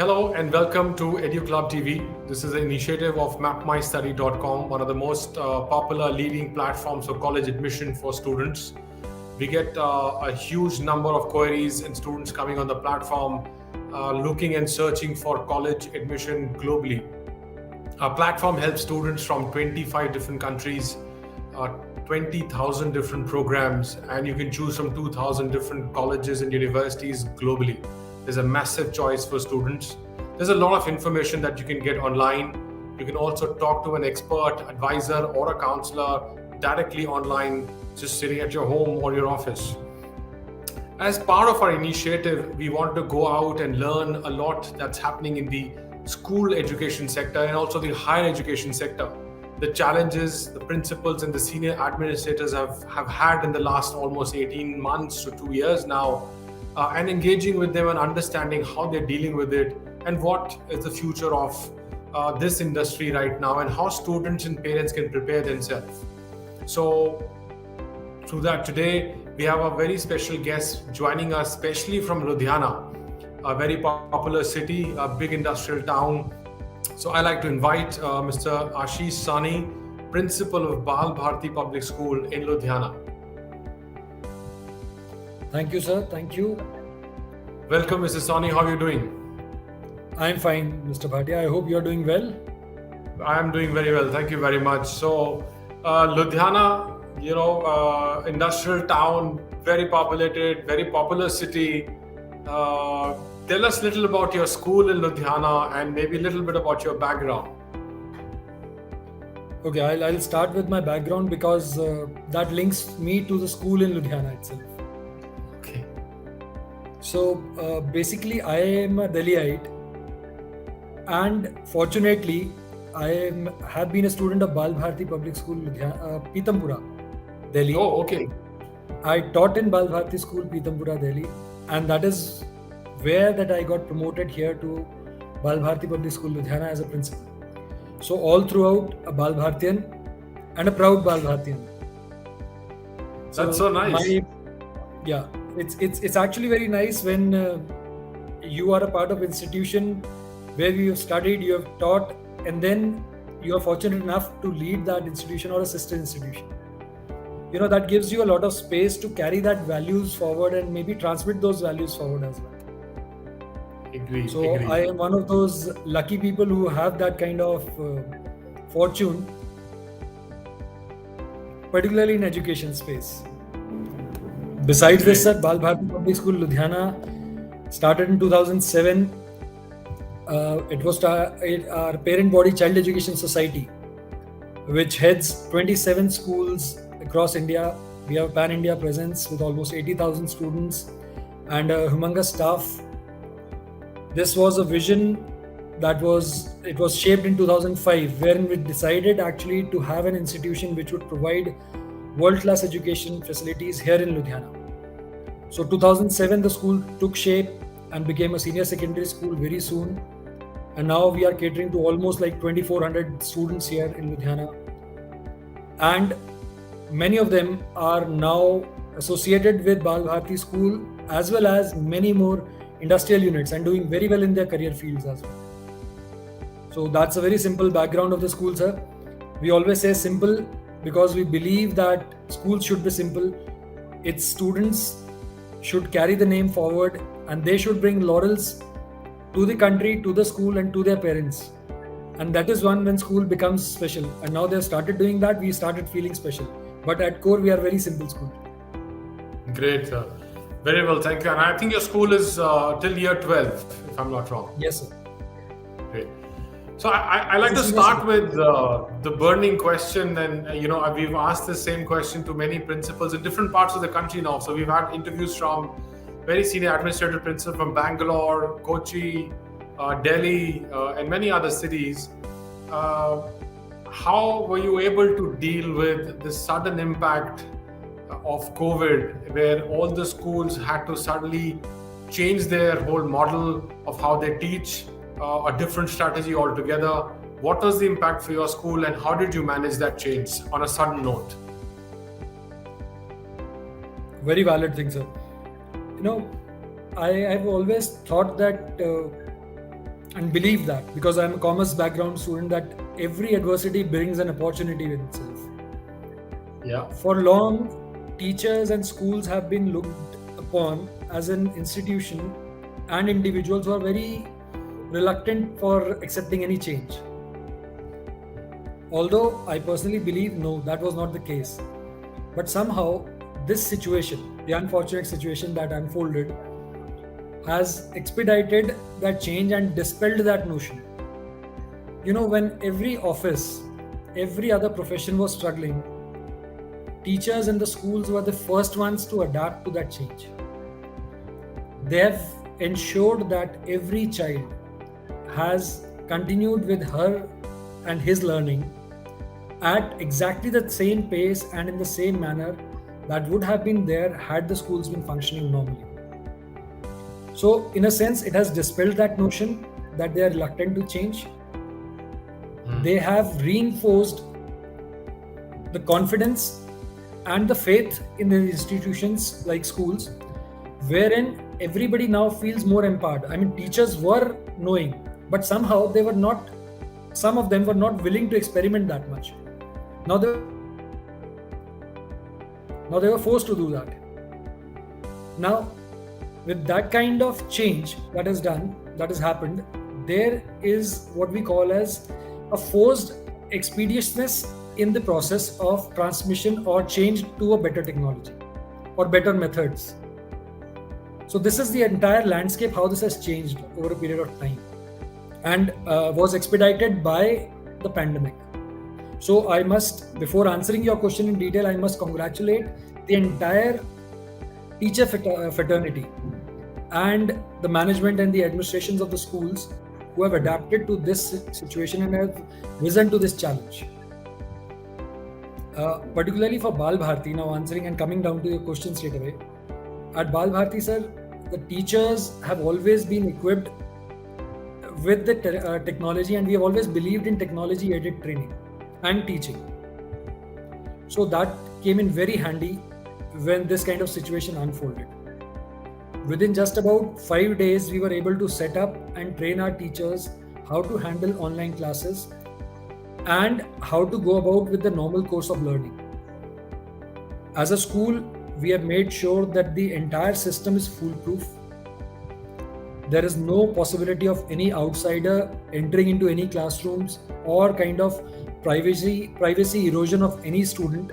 Hello and welcome to EduClubTV. This is an initiative of mapmystudy.com, one of the most popular leading platforms for college admission for students. We get a huge number of queries and students coming on the platform looking and searching for college admission globally. Our platform helps students from 25 different countries, 20,000 different programs, and you can choose from 2,000 different colleges and universities globally. There's a massive choice for students. There's a lot of information that you can get online. You can also talk to an expert, advisor, or a counselor directly online, just sitting at your home or your office. As part of our initiative, we want to go out and learn a lot that's happening in the school education sector and also the higher education sector. The challenges the principals and the senior administrators have had in the last almost 18 months to 2 years now, and engaging with them and understanding how they're dealing with it and what is the future of this industry right now and how students and parents can prepare themselves. So through that, today we have a very special guest joining us, especially from Ludhiana, a very popular city, a big industrial town. So I like to invite Mr. Ashish Sawhney, principal of Bal Bharati Public School in Ludhiana. Thank you, sir. Thank you. Welcome, Mr. Sawhney. How are you doing? I'm fine, Mr. Bhatia. I hope you're doing well. I am doing very well. Thank you very much. So, Ludhiana, industrial town, very populated, very popular city. Tell us a little about your school in Ludhiana and maybe a little bit about your background. Okay, I'll start with my background because that links me to the school in Ludhiana itself. Okay. So basically, I am a Delhiite, and fortunately, I have been a student of Bal Bharati Public School, Ludhiana, Pitampura, Delhi. Oh, okay. I taught in Bal Bharati School, Pitampura, Delhi, and that is where that I got promoted here to Bal Bharati Public School, Ludhiana as a principal. So all throughout, a Bal Bharatian and a proud Bal Bharatian. That's so nice. It's actually very nice when you are a part of institution where you have studied, you have taught, and then you are fortunate enough to lead that institution or a sister institution. That gives you a lot of space to carry that values forward and maybe transmit those values forward as well. Agree. I am one of those lucky people who have that kind of fortune, particularly in education space. Besides this, sir, Bal Bharati Public School Ludhiana started in 2007. It was our parent body Child Education Society, which heads 27 schools across India. We have a pan-India presence with almost 80,000 students and a humongous staff. This was a vision that was shaped in 2005, wherein we decided actually to have an institution which would provide world-class education facilities here in Ludhiana. So 2007, the school took shape and became a senior secondary school very soon. And now we are catering to almost like 2,400 students here in Ludhiana. And many of them are now associated with Bal Bharati School as well as many more industrial units and doing very well in their career fields as well. So that's a very simple background of the school, sir. We always say simple because we believe that schools should be simple. Its students should carry the name forward and they should bring laurels to the country, to the school and to their parents. And that is when school becomes special. And now they've started doing that, we started feeling special. But at core, we are very simple school. Great, sir. Very well, thank you. And I think your school is till year 12, if I'm not wrong. Yes, sir. Great. So I like to start with the burning question, and we've asked the same question to many principals in different parts of the country now. So we've had interviews from very senior administrative principals from Bangalore, Kochi, Delhi, and many other cities. How were you able to deal with the sudden impact of COVID, where all the schools had to suddenly change their whole model of how they teach, a different strategy altogether? What was the impact for your school and how did you manage that change on a sudden note? Very valid thing, sir. I've always thought that and believe that, because I'm a commerce background student, that every adversity brings an opportunity with itself. Yeah. For long, teachers and schools have been looked upon as an institution, and individuals who are very reluctant for accepting any change. Although I personally believe no, that was not the case. But somehow, this situation, the unfortunate situation that unfolded, has expedited that change and dispelled that notion. When every office, every other profession was struggling, teachers in the schools were the first ones to adapt to that change. They have ensured that every child has continued with her and his learning at exactly the same pace and in the same manner that would have been there had the schools been functioning normally. So, in a sense, it has dispelled that notion that they are reluctant to change. They have reinforced the confidence and the faith in the institutions like schools, wherein everybody now feels more empowered. I mean, teachers were knowing, but somehow some of them were not willing to experiment that much. Now they were forced to do that. Now, with that kind of change that has happened, there is what we call as a forced expeditiousness in the process of transmission or change to a better technology or better methods. So this is the entire landscape, how this has changed over a period of time, and was expedited by the pandemic. So I must, before answering your question in detail, I must congratulate the entire teacher fraternity and the management and the administrations of the schools who have adapted to this situation and have risen to this challenge. Particularly for Bal Bharati, now answering and coming down to your question straight away. At Bal Bharati, sir, the teachers have always been equipped with the technology, and we have always believed in technology-aided training and teaching. So that came in very handy when this kind of situation unfolded. Within just about 5 days, we were able to set up and train our teachers how to handle online classes and how to go about with the normal course of learning. As a school, we have made sure that the entire system is foolproof. There is no possibility of any outsider entering into any classrooms or kind of privacy erosion of any student.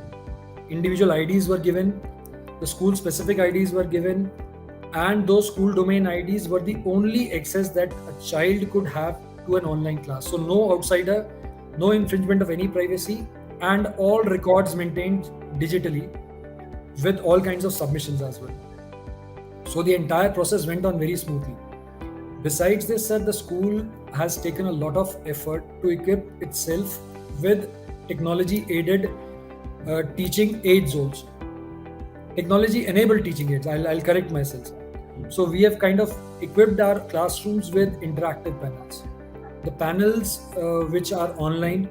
Individual IDs were given, the school specific IDs were given, and those school domain IDs were the only access that a child could have to an online class. So no outsider, no infringement of any privacy, and all records maintained digitally with all kinds of submissions as well. So the entire process went on very smoothly. Besides this, sir, the school has taken a lot of effort to equip itself with technology-aided teaching aids also. Technology-enabled teaching aids, I'll correct myself. So we have kind of equipped our classrooms with interactive panels. The panels which are online,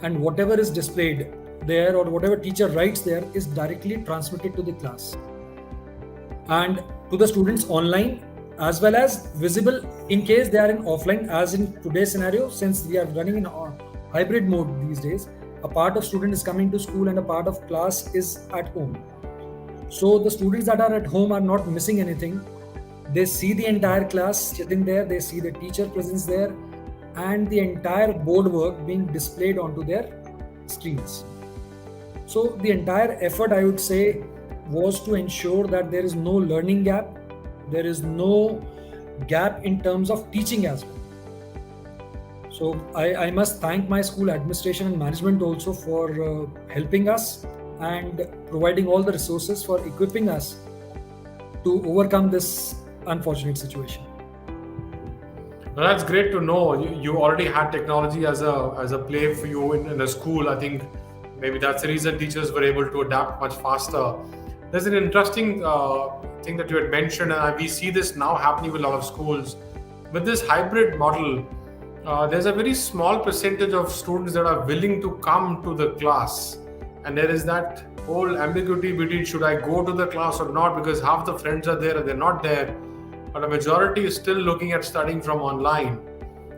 and whatever is displayed there or whatever teacher writes there is directly transmitted to the class and to the students online, as well as visible in case they are in offline, as in today's scenario. Since we are running in hybrid mode these days, a part of student is coming to school and a part of class is at home. So the students that are at home are not missing anything. They see the entire class sitting there, they see the teacher presence there, and the entire board work being displayed onto their screens. So the entire effort, I would say, was to ensure that there is no learning gap, there is no gap in terms of teaching as well. So I must thank my school administration and management also for helping us and providing all the resources for equipping us to overcome this unfortunate situation. Well, that's great to know. You already had technology as a play for you in a school. I think maybe that's the reason teachers were able to adapt much faster. There's an interesting thing that you had mentioned, and we see this now happening with a lot of schools. With this hybrid model, there's a very small percentage of students that are willing to come to the class. And there is that whole ambiguity between should I go to the class or not, because half the friends are there and they're not there. But a majority is still looking at studying from online.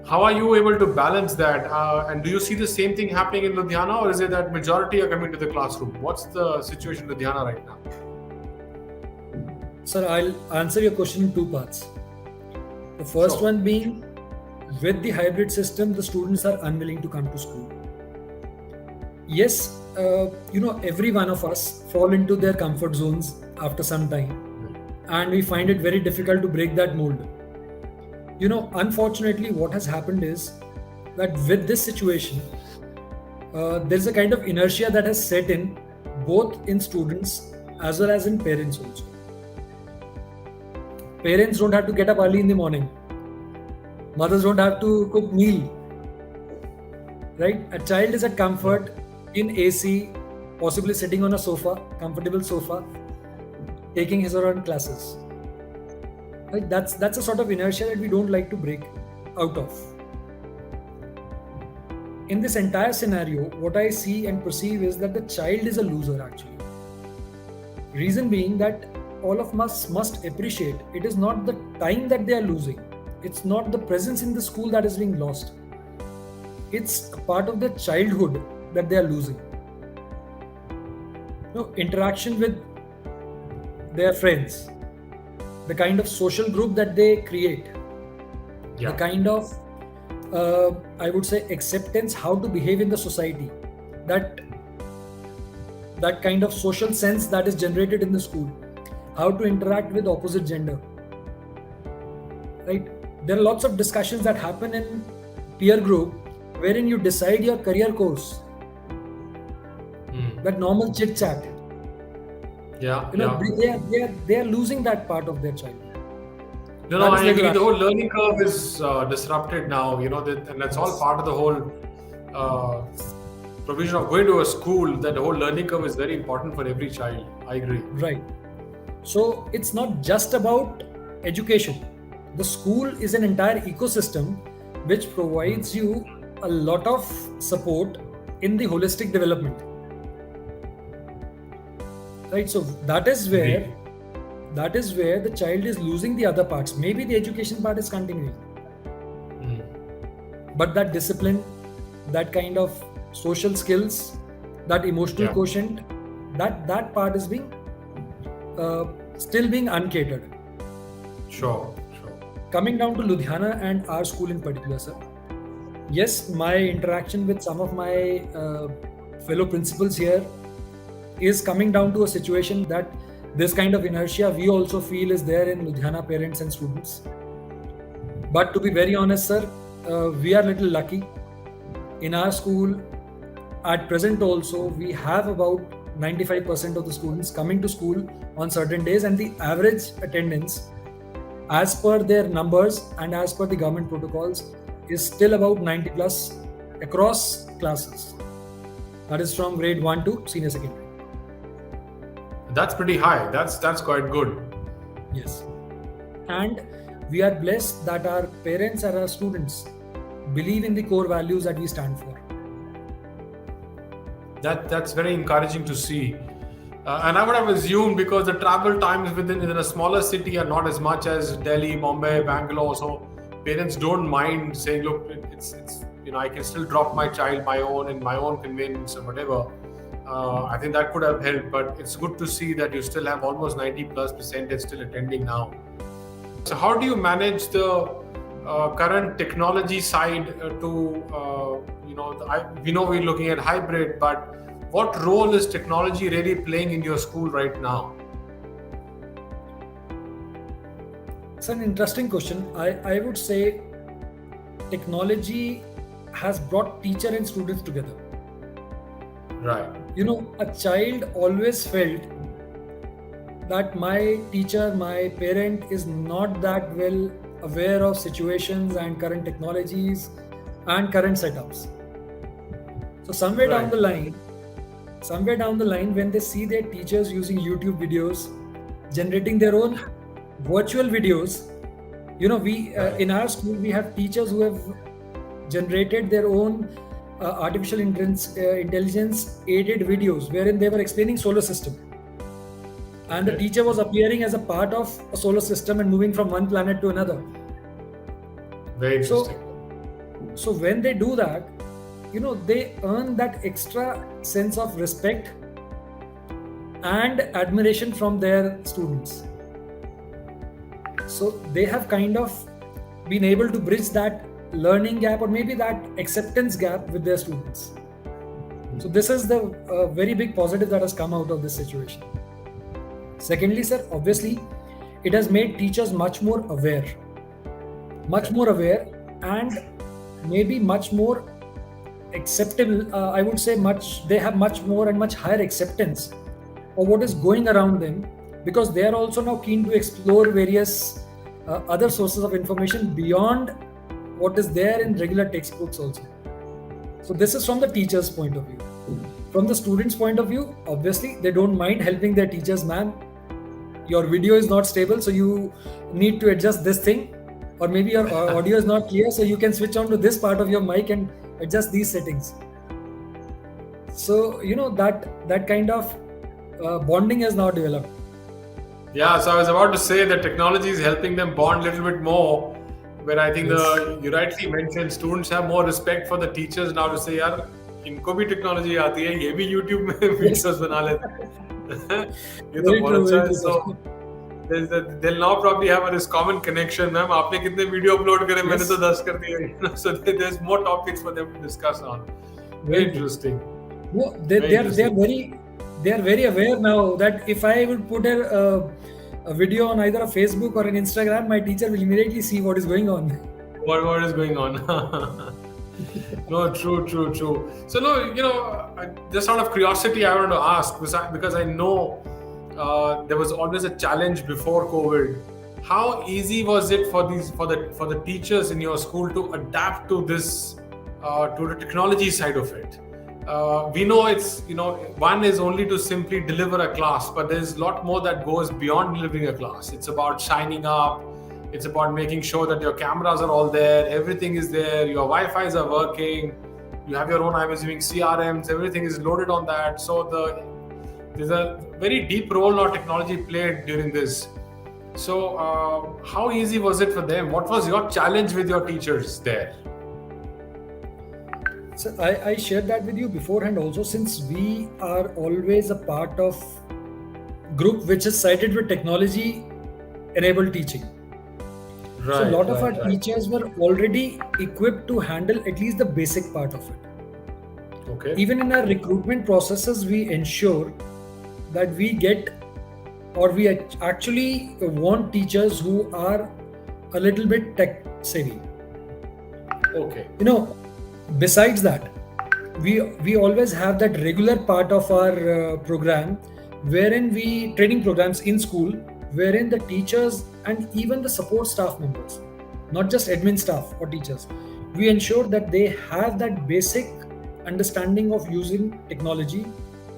How are you able to balance that? And do you see the same thing happening in Ludhiana, or is it that majority are coming to the classroom? What's the situation in Ludhiana right now? Sir, I'll answer your question in two parts. The first Sure. one being, with the hybrid system, the students are unwilling to come to school. Yes, every one of us fall into their comfort zones after some time, and we find it very difficult to break that mold. Unfortunately, what has happened is that with this situation, there's a kind of inertia that has set in both in students as well as in parents also. Parents don't have to get up early in the morning. Mothers don't have to cook meal. Right? A child is at comfort in AC, possibly sitting on a sofa, comfortable sofa, taking his or her classes. Right? That's a sort of inertia that we don't like to break out of. In this entire scenario, what I see and perceive is that the child is a loser actually. Reason being that all of us must appreciate it is not the time that they are losing. It's not the presence in the school that is being lost. It's a part of their childhood that they are losing. Interaction with their friends, the kind of social group that they create, the kind of, I would say, acceptance, how to behave in the society, that kind of social sense that is generated in the school, how to interact with opposite gender. Right? There are lots of discussions that happen in peer group wherein you decide your career course. That normal chit chat. They are losing that part of their childhood. I agree. The whole learning curve is disrupted now. And that's all part of the whole provision of going to a school. That the whole learning curve is very important for every child. I agree. Right. So it's not just about education. The school is an entire ecosystem which provides you a lot of support in the holistic development. Right, so that is where the child is losing the other parts. Maybe the education part is continuing, but that discipline, that kind of social skills, that emotional quotient, that part is being still being uncatered. Sure. Coming down to Ludhiana and our school in particular, sir. Yes, my interaction with some of my fellow principals here is coming down to a situation that this kind of inertia we also feel is there in Ludhiana parents and students. But to be very honest, sir, we are a little lucky. In our school, at present also, we have about 95% of the students coming to school on certain days, and the average attendance, as per their numbers and as per the government protocols, is still about 90 plus across classes. That is from grade 1 to senior secondary. That's pretty high. That's quite good. Yes. And we are blessed that our parents and our students believe in the core values that we stand for. That's very encouraging to see. And I would have assumed, because the travel times within a smaller city are not as much as Delhi, Bombay, Bangalore, so parents don't mind saying, look, it's I can still drop my child in my own convenience or whatever. I think that could have helped, but it's good to see that you still have almost 90+% still attending now. So how do you manage the current technology side we know we're looking at hybrid, but what role is technology really playing in your school right now? It's an interesting question. I would say technology has brought teacher and students together. Right. A child always felt that my teacher, my parent is not that well aware of situations and current technologies and current setups. So somewhere down the line, when they see their teachers using YouTube videos, generating their own virtual videos, in our school we have teachers who have generated their own artificial intelligence aided videos wherein they were explaining solar system, and the teacher was appearing as a part of a solar system and moving from one planet to another. Very interesting. So when they do that, they earn that extra sense of respect and admiration from their students. So they have kind of been able to bridge that learning gap, or maybe that acceptance gap with their students. So this is the very big positive that has come out of this situation. Secondly, sir, obviously, it has made teachers much more aware, and maybe much more acceptable. I would say they have much more and much higher acceptance of what is going around them, because they are also now keen to explore various other sources of information beyond what is there in regular textbooks also. So this is from the teacher's point of view. From the student's point of view, obviously, they don't mind helping their teachers. Ma'am, your video is not stable, so you need to adjust this thing, or maybe your audio is not clear, so you can switch on to this part of your mic and adjust these settings. So that kind of bonding has now developed. Yeah, so I was about to say that technology is helping them bond a little bit more, where I think you rightly mentioned students have more respect for the teachers now to say, yaar, इनको भी technology आती है, ये भी YouTube में videos बना लेते हैं. ये तो बहुत अच्छा है. So they'll now probably have this common connection. Ma'am, आपने कितने वीडियो अपलोड करे? मैंने तो 10 कर दिए. So there's more topics for them to discuss on. Very interesting. No, they are very aware now that if I would put a video on either a Facebook or an Instagram, my teacher will immediately see what is going on. What is going on? No, true. So just out of curiosity, I wanted to ask, because I know there was always a challenge before COVID. How easy was it for the teachers in your school to adapt to this, to the technology side of it? We know it's, one is only to simply deliver a class, but there's a lot more that goes beyond delivering a class. It's about signing up. It's about making sure that your cameras are all there, everything is there, your Wi-Fi's are working, you have your own, I'm assuming, CRMs, everything is loaded on that. So there's a very deep role now technology played during this. So how easy was it for them? What was your challenge with your teachers there? So I shared that with you beforehand also, since we are always a part of group which is cited with technology enabled teaching. Right, so a lot of our teachers were already equipped to handle at least the basic part of it. Okay. Even in our recruitment processes, we ensure that we actually want teachers who are a little bit tech savvy. Okay. Besides that, we always have that regular part of our program, wherein training programs in school, wherein the teachers and even the support staff members, not just admin staff or teachers, we ensure that they have that basic understanding of using technology,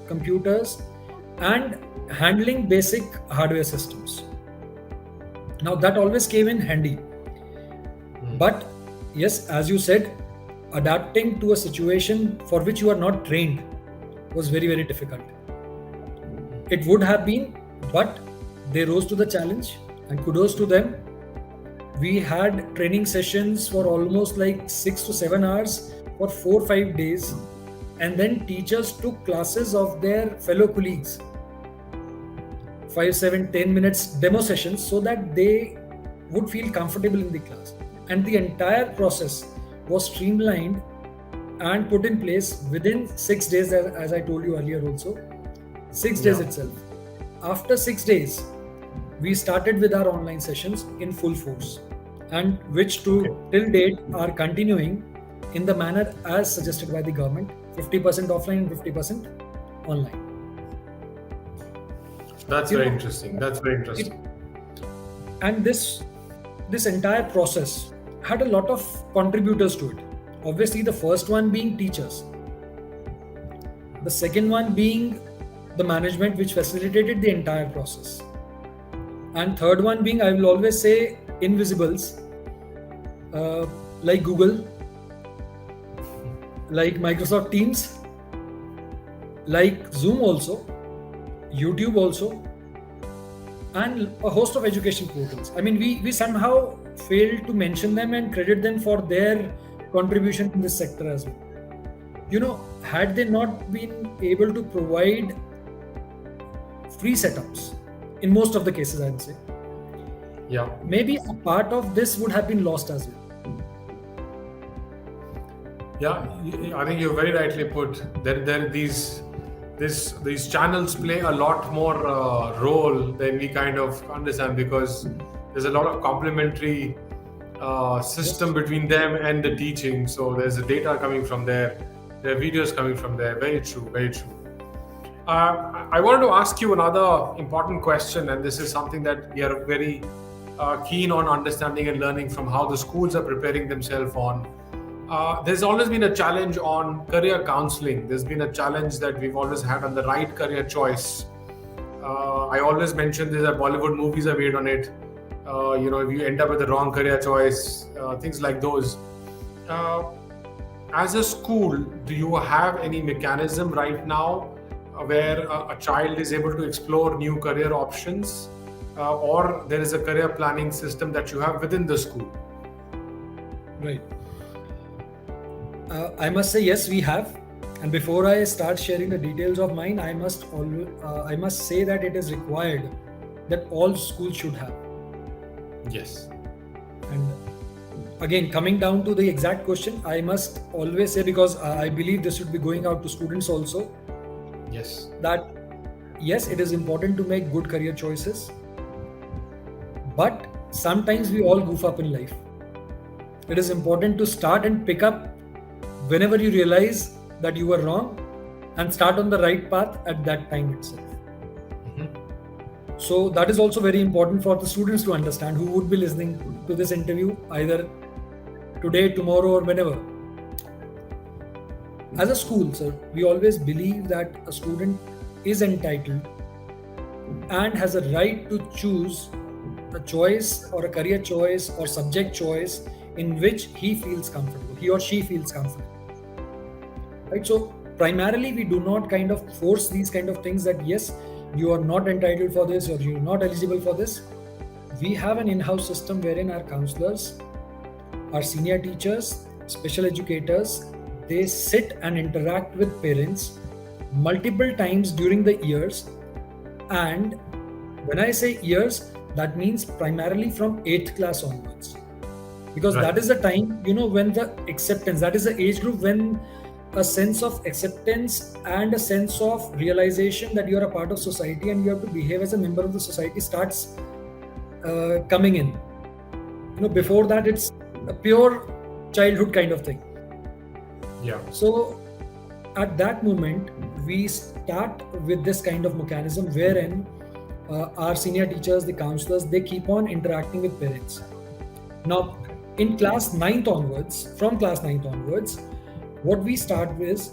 computers, and handling basic hardware systems. Now that always came in handy. But yes, as you said, adapting to a situation for which you are not trained was very, very difficult. It would have been, but they rose to the challenge, and kudos to them. We had training sessions for almost like 6 to 7 hours for 4-5 days, and then teachers took classes of their fellow colleagues, 5, 7, 10 minutes demo sessions, so that they would feel comfortable in the class. And the entire process was streamlined and put in place within 6 days, as I told you earlier also. 6 days itself. After 6 days, we started with our online sessions in full force, and which till date are continuing in the manner as suggested by the government, 50% offline and 50% online. That's very interesting. And this entire process had a lot of contributors to it. Obviously, the first one being teachers. The second one being the management, which facilitated the entire process. And third one being, I will always say, invisibles, like Google, like Microsoft Teams, like Zoom also, YouTube also, and a host of education portals. I mean, we somehow failed to mention them and credit them for their contribution in this sector as well. Had they not been able to provide free setups, in most of the cases, I would say, maybe a part of this would have been lost as well. Yeah, I think you very rightly put. These channels play a lot more role than we kind of understand, because there's a lot of complementary system between them and the teaching. So there's the data coming from there are videos coming from there. Very true, very true. I wanted to ask you another important question, and this is something that we are very keen on understanding and learning from how the schools are preparing themselves on. There's always been a challenge on career counseling. There's been a challenge that we've always had on the right career choice. I always mention this, that Bollywood movies are made on it. If you end up with the wrong career choice, things like those. As a school, do you have any mechanism right now where a child is able to explore new career options, or there is a career planning system that you have within the school? Right. I must say yes, we have. And before I start sharing the details of mine, I must say that it is required that all schools should have. Yes. And again, coming down to the exact question, I must always say, because I believe this should be going out to students also, yes, that yes, it is important to make good career choices, but sometimes we all goof up in life. It is important to start and pick up whenever you realize that you were wrong, and start on the right path at that time itself. So that is also very important for the students to understand, who would be listening to this interview either today, tomorrow, or whenever. As a school, sir, we always believe that a student is entitled and has a right to choose a choice or a career choice or subject choice in which he feels comfortable, he or she feels comfortable. Right? So primarily we do not kind of force these kind of things that yes, you are not entitled for this or you're not eligible for this. We have an in-house system wherein our counselors, our senior teachers, special educators, they sit and interact with parents multiple times during the years. And when I say years, that means primarily from 8th class onwards. Because that is the time, when the acceptance, that is the age group when a sense of acceptance and a sense of realization that you are a part of society and you have to behave as a member of the society starts coming in. Before that, it's a pure childhood kind of thing. Yeah. So at that moment, we start with this kind of mechanism wherein our senior teachers, the counselors, they keep on interacting with parents. Now, in class 9th onwards, from class 9th onwards, what we start with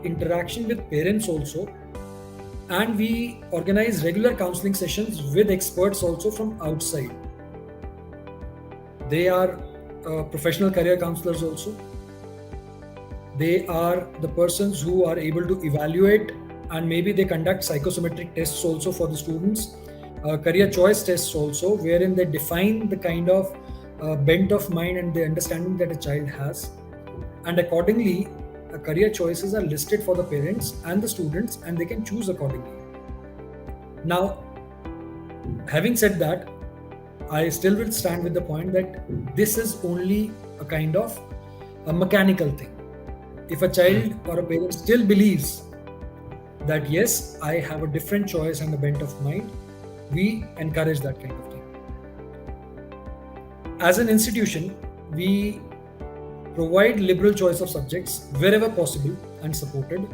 interaction with parents also, and we organize regular counseling sessions with experts also from outside. They are professional career counselors also. They are the persons who are able to evaluate, and maybe they conduct psychosomatic tests also for the students, career choice tests also, wherein they define the kind of bent of mind and the understanding that a child has. And accordingly, career choices are listed for the parents and the students, and they can choose accordingly. Now, having said that, I still will stand with the point that this is only a kind of a mechanical thing. If a child or a parent still believes that yes, I have a different choice and a bent of mind, we encourage that kind of thing. As an institution, we provide liberal choice of subjects wherever possible and supported.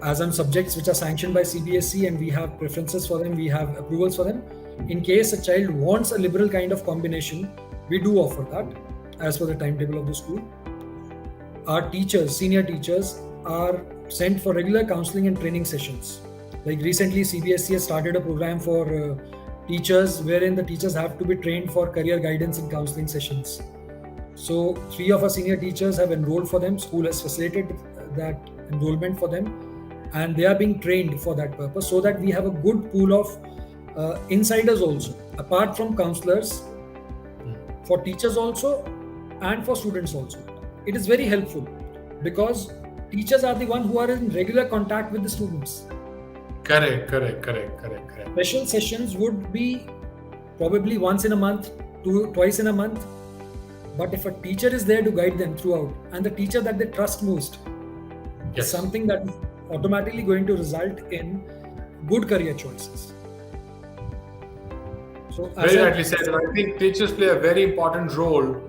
As on subjects which are sanctioned by CBSE and we have preferences for them, we have approvals for them. In case a child wants a liberal kind of combination, we do offer that as per the timetable of the school. Our teachers, senior teachers, are sent for regular counseling and training sessions. Like recently, CBSE has started a program for teachers wherein the teachers have to be trained for career guidance and counseling sessions. So 3 of our senior teachers have enrolled for them. School has facilitated that enrollment for them, and they are being trained for that purpose, so that we have a good pool of insiders also. Apart from counselors, for teachers also, and for students also. It is very helpful because teachers are the one who are in regular contact with the students. Correct. Special sessions would be probably once in a month, twice in a month. But if a teacher is there to guide them throughout, and the teacher that they trust most, is Yes. something that is automatically going to result in good career choices. So, as Very I rightly said. And I think teachers play a very important role,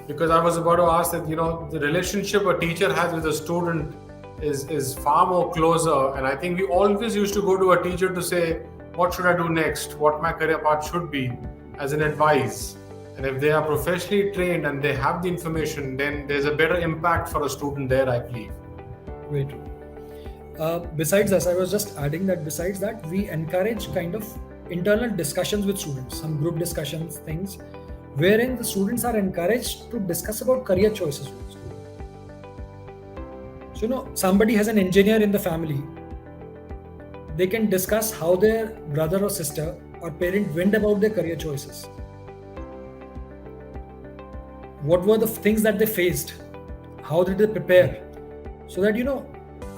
because I was about to ask that, the relationship a teacher has with a student is far more closer. And I think we always used to go to a teacher to say, what should I do next? What my career path should be, as an advice. And if they are professionally trained and they have the information, then there's a better impact for a student there, I believe. Very true. Besides this, I was just adding that besides that, we encourage kind of internal discussions with students, some group discussions, things, wherein the students are encouraged to discuss about career choices with the student. So, somebody has an engineer in the family, they can discuss how their brother or sister or parent went about their career choices. What were the things that they faced? How did they prepare? So that,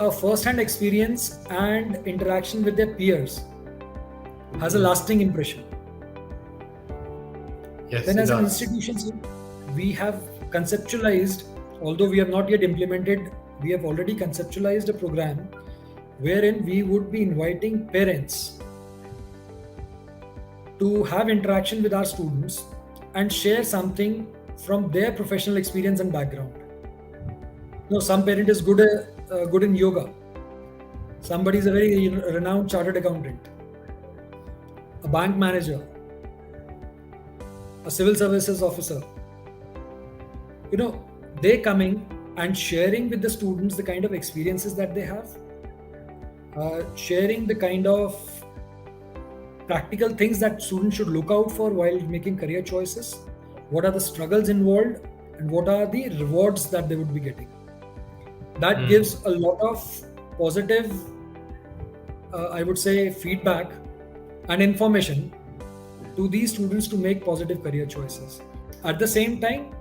a first-hand experience and interaction with their peers has a lasting impression. Yes. Then it as an does. institution, we have conceptualized, although we have not yet implemented, we have already conceptualized a program wherein we would be inviting parents to have interaction with our students and share something from their professional experience and background. Some parent is good in yoga. Somebody is a very renowned chartered accountant, a bank manager, a civil services officer. They coming and sharing with the students the kind of experiences that they have, sharing the kind of practical things that students should look out for while making career choices, what are the struggles involved, and what are the rewards that they would be getting. That gives a lot of positive, I would say, feedback and information to these students to make positive career choices. At the same time,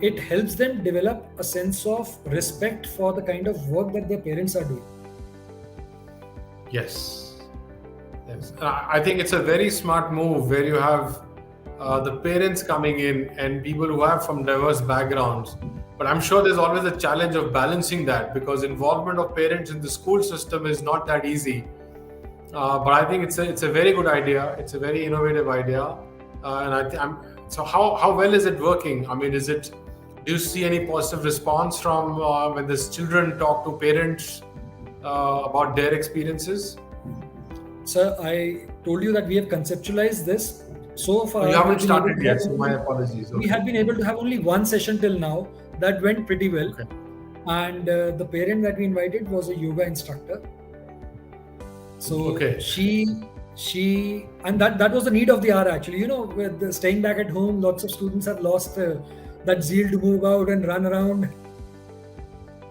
it helps them develop a sense of respect for the kind of work that their parents are doing. Yes. I think it's a very smart move where you have the parents coming in and people who have from diverse backgrounds. But I'm sure there's always a challenge of balancing that, because involvement of parents in the school system is not that easy. But I think it's a very good idea. It's a very innovative idea. So how well is it working? I mean, do you see any positive response from when these children talk to parents about their experiences? Sir, I told you that we have conceptualized this. So far, You haven't started yet, so my apologies. We have been able to have only one session till now. That went pretty well. Okay. And the parent that we invited was a yoga instructor. So she and that was the need of the hour actually. With staying back at home, lots of students have lost that zeal to move out and run around.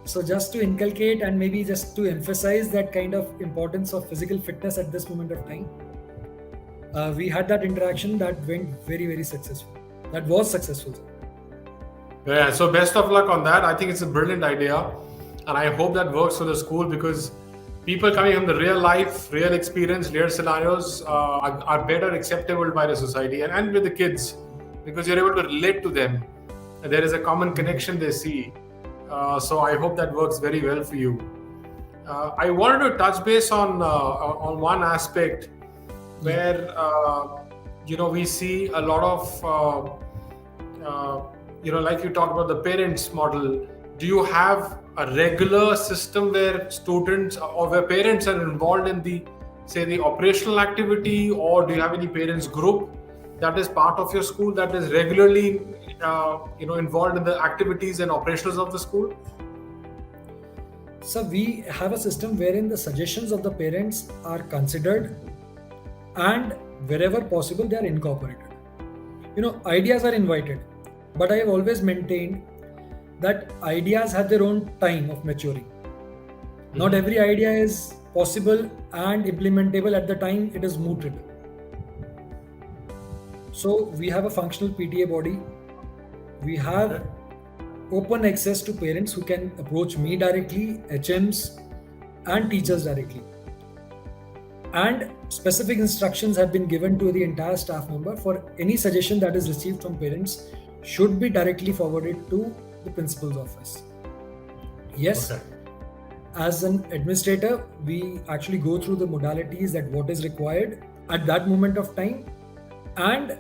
So just to inculcate and maybe just to emphasize that kind of importance of physical fitness at this moment of time, we had that interaction that went very, very successful. That was successful. Yeah, so best of luck on that. I think it's a brilliant idea, and I hope that works for the school, because people coming from the real life, real experience, real scenarios are better acceptable by the society and with the kids, because you're able to relate to them. There is a common connection they see. So I hope that works very well for you. I wanted to touch base on one aspect where we see a lot of like you talked about the parents model. Do you have a regular system where students or where parents are involved in the operational activity, or do you have any parents group that is part of your school that is regularly involved in the activities and operations of the school? So we have a system wherein the suggestions of the parents are considered and wherever possible they are incorporated. Ideas are invited, but I have always maintained that ideas have their own time of maturing. Not every idea is possible and implementable at the time it is mooted. So we have a functional PTA body. We have open access to parents who can approach me directly, HMs, and teachers directly. And specific instructions have been given to the entire staff member for any suggestion that is received from parents should be directly forwarded to the principal's office. Yes, Okay. as an administrator, we actually go through the modalities that what is required at that moment of time, and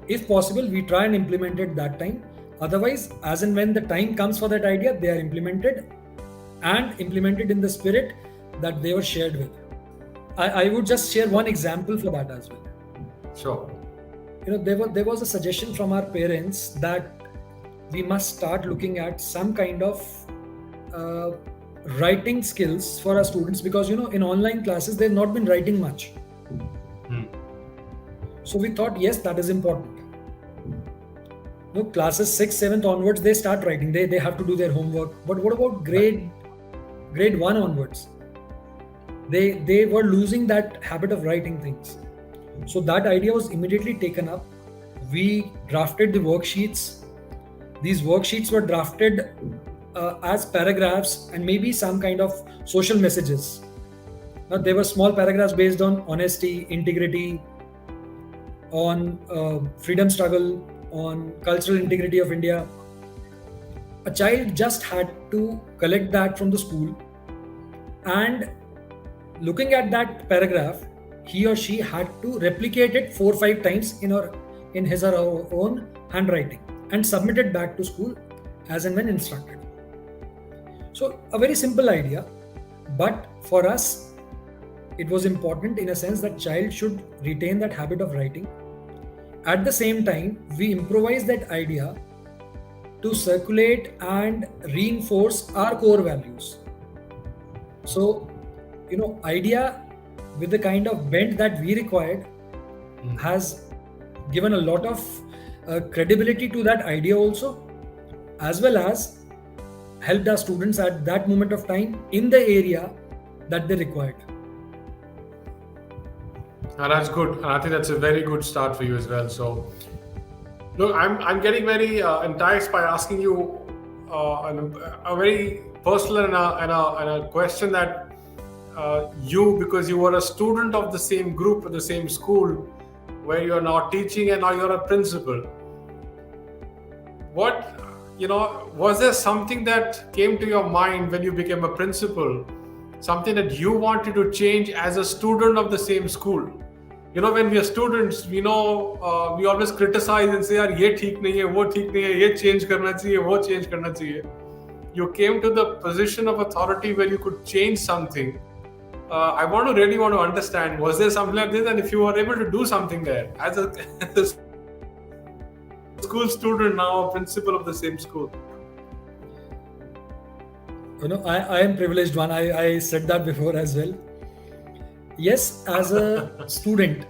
if possible, we try and implement it that time. Otherwise, as and when the time comes for that idea, they are implemented and implemented in the spirit that they were shared with. I would just share one example for that as well. Sure. There was a suggestion from our parents that we must start looking at some kind of writing skills for our students, because in online classes they've not been writing much. So we thought, yes, that is important. Classes 6th, 7th onwards, they start writing. They have to do their homework. But what about grade 1 onwards? They were losing that habit of writing things. So that idea was immediately taken up. We drafted the worksheets. These worksheets were drafted as paragraphs and maybe some kind of social messages. Now, they were small paragraphs based on honesty, integrity, on freedom struggle, on cultural integrity of India. A child just had to collect that from the school, and looking at that paragraph, he or she had to replicate it 4 or 5 times in his or her own handwriting and submit it back to school as and when instructed. So a very simple idea, but for us, it was important in a sense that child should retain that habit of writing. At the same time, we improvise that idea to circulate and reinforce our core values. So, idea with the kind of bent that we required has given a lot of credibility to that idea also, as well as helped our students at that moment of time in the area that they required. That's good. And I think that's a very good start for you as well. So, look, I'm getting very enticed by asking you a very personal and a question that because you were a student of the same group at the same school where you are now teaching and now you're a principal. Was there something that came to your mind when you became a principal? Something that you wanted to change as a student of the same school? When we are students, we always criticize and say, "Yaar, ye theek nahi hai, wo theek nahi hai, ye change karna chahiye, wo change karna chahiye." You came to the position of authority where you could change something. I really want to understand, was there something like this? And if you were able to do something there as a school student, now a principal of the same school. I am privileged one. I said that before as well. Yes, as a student,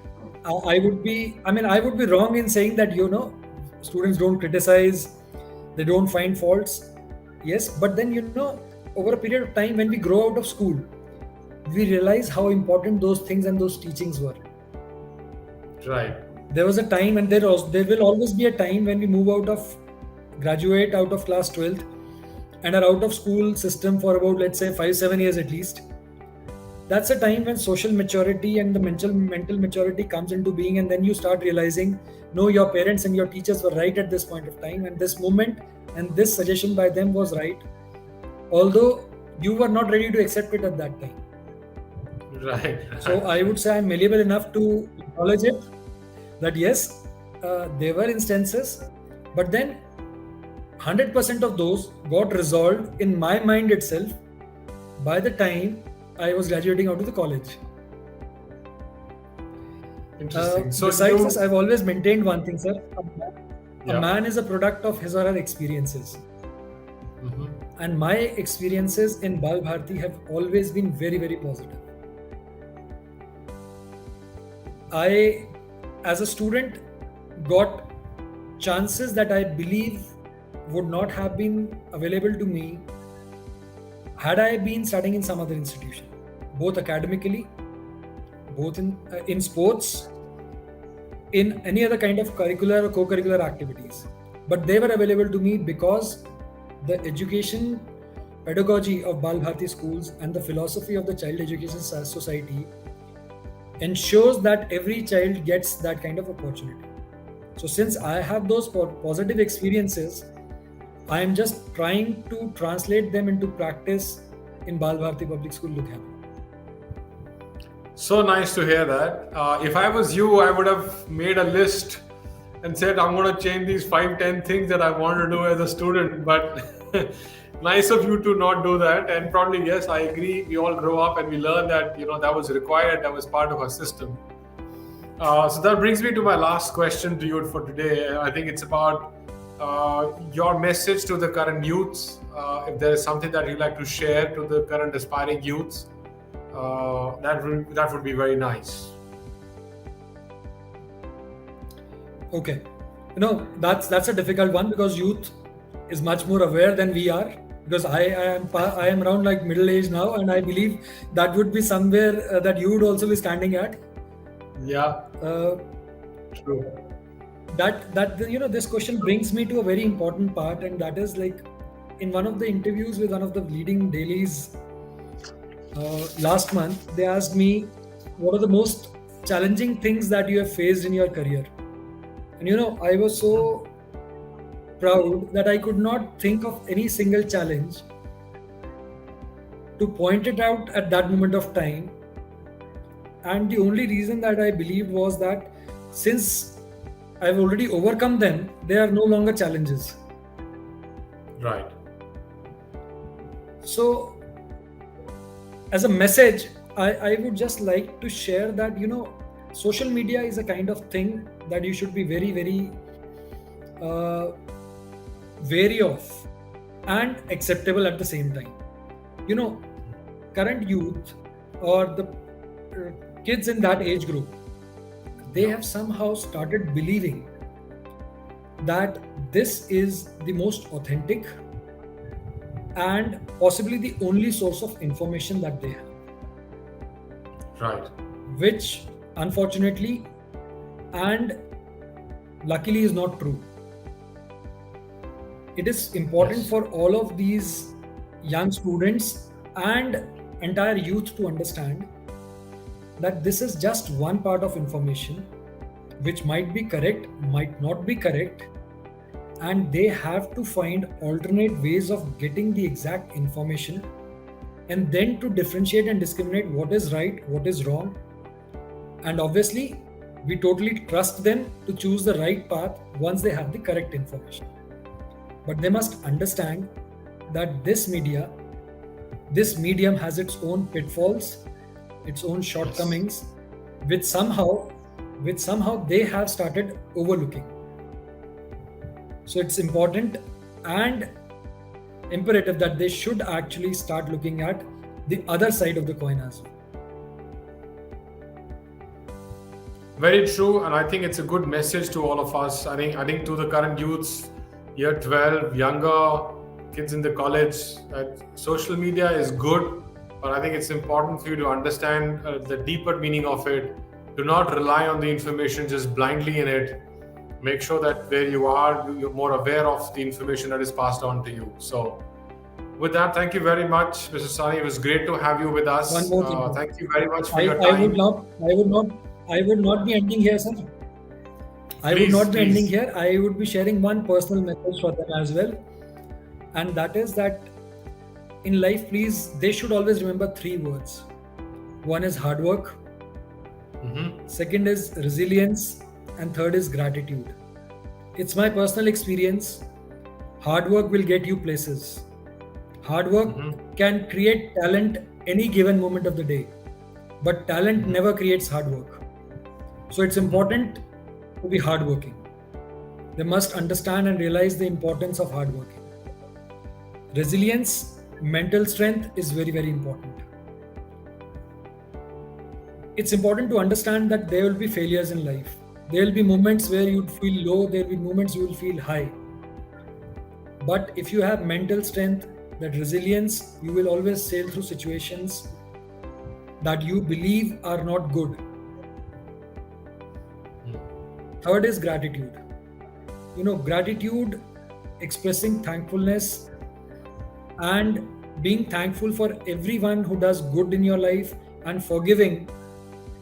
I would be wrong in saying that, students don't criticize, they don't find faults. Yes, but then, over a period of time when we grow out of school, we realize how important those things and those teachings were. Right. There was a time, and there will always be a time when we graduate out of class 12th and are out of school system for about, let's say, 5-7 years at least. That's a time when social maturity and the mental maturity comes into being, and then you start realizing, no, your parents and your teachers were right at this point of time, and this moment and this suggestion by them was right, although you were not ready to accept it at that time. Right. So I would say I'm malleable enough to acknowledge it, that yes, there were instances, but then 100% of those got resolved in my mind itself by the time I was graduating out of the college. Interesting. Besides this, I've always maintained one thing, sir. A man is a product of his or her experiences. Mm-hmm. And my experiences in Bal Bharati have always been very, very positive. I, as a student, got chances that I believe would not have been available to me had I been studying in some other institution, both academically, both in sports, in any other kind of curricular or co-curricular activities. But they were available to me because the education pedagogy of Bal Bharati schools and the philosophy of the Child Education Society ensures that every child gets that kind of opportunity. So since I have those positive experiences, I am just trying to translate them into practice in Bal Bharati Public School, Ludhiana. So nice to hear that. If I was you, I would have made a list and said, I'm going to change these 5-10 things that I want to do as a student. But nice of you to not do that. And probably, yes, I agree. We all grow up and we learn that, that was required, that was part of our system. So that brings me to my last question to you for today. I think it's about your message to the current youths. If there is something that you'd like to share to the current aspiring youths, that would be very nice. Okay, that's a difficult one because youth is much more aware than we are. Because I am around like middle age now, and I believe that would be somewhere that you would also be standing at. Yeah. True. This question brings me to a very important part, and that is like in one of the interviews with one of the leading dailies last month, they asked me what are the most challenging things that you have faced in your career. And I was so proud that I could not think of any single challenge to point it out at that moment of time. And the only reason that I believed was that since I've already overcome them, they are no longer challenges. Right. So, as a message, I would just like to share that, social media is a kind of thing that you should be very, very wary of and acceptable at the same time. Current youth or the kids in that age group, they have somehow started believing that this is the most authentic and possibly the only source of information that they have. Right. Which unfortunately and luckily is not true. It is important for all of these young students and entire youth to understand that this is just one part of information which might be correct, might not be correct, and they have to find alternate ways of getting the exact information and then to differentiate and discriminate what is right, what is wrong. And obviously, we totally trust them to choose the right path once they have the correct information. But they must understand that this medium has its own pitfalls, its own shortcomings, which somehow they have started overlooking. So it's important and imperative that they should actually start looking at the other side of the coin as well. Very true, and I think it's a good message to all of us. I think to the current youths, year 12, younger kids in the college, that social media is good, but I think it's important for you to understand the deeper meaning of it. Do not rely on the information just blindly in it. Make sure that where you are, you're more aware of the information that is passed on to you. So with that, thank you very much, Mr. Sawhney. It was great to have you with us. One more thing. Thank you very much for your time. I would not be ending here, sir. Ending here. I would be sharing one personal message for them as well. And that is that in life, please, they should always remember 3 words. One is hard work. Second is resilience. And third is gratitude. It's my personal experience. Hard work will get you places. Hard work can create talent any given moment of the day. But talent never creates hard work. So it's important to be hardworking. They must understand and realize the importance of hard working. Resilience, mental strength is very, very important. It's important to understand that there will be failures in life. There will be moments where you'd feel low, there will be moments you will feel high. But if you have mental strength, that resilience, you will always sail through situations that you believe are not good. Third is gratitude. Gratitude, expressing thankfulness and being thankful for everyone who does good in your life and forgiving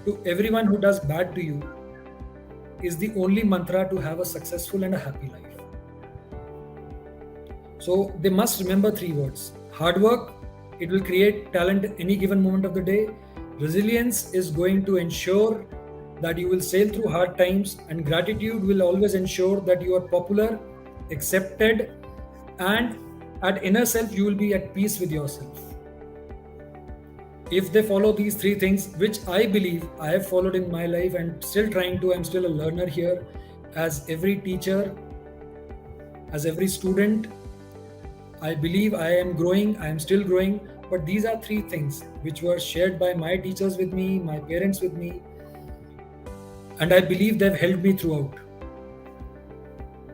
to everyone who does bad to you is the only mantra to have a successful and a happy life. So they must remember 3 words. Hard work, it will create talent at any given moment of the day. Resilience is going to ensure that you will sail through hard times, and gratitude will always ensure that you are popular, accepted, and at inner self you will be at peace with yourself. If they follow these 3 things, which I believe I have followed in my life and still trying to, I'm still a learner here, as every teacher, as every student, I believe I am growing, I am still growing, but these are 3 things which were shared by my teachers with me, my parents with me, and I believe they've helped me throughout.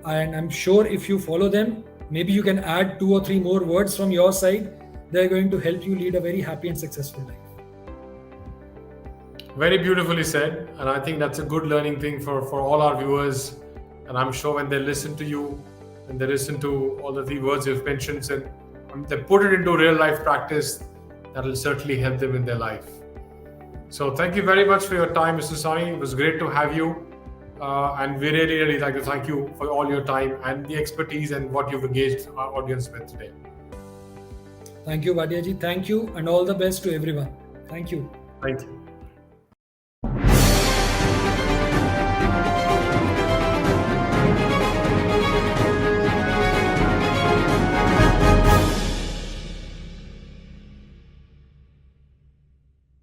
And I'm sure if you follow them, maybe you can add 2 or 3 more words from your side. They're going to help you lead a very happy and successful life. Very beautifully said, and I think that's a good learning thing for all our viewers. And I'm sure when they listen to you, and they listen to all the 3 words you've mentioned, and they put it into real life practice, that will certainly help them in their life. So thank you very much for your time, Mr. Sawhney. It was great to have you. And we really like to thank you for all your time and the expertise and what you've engaged our audience with today. Thank you, Vadiaji. Thank you, and all the best to everyone. Thank you. Thank you.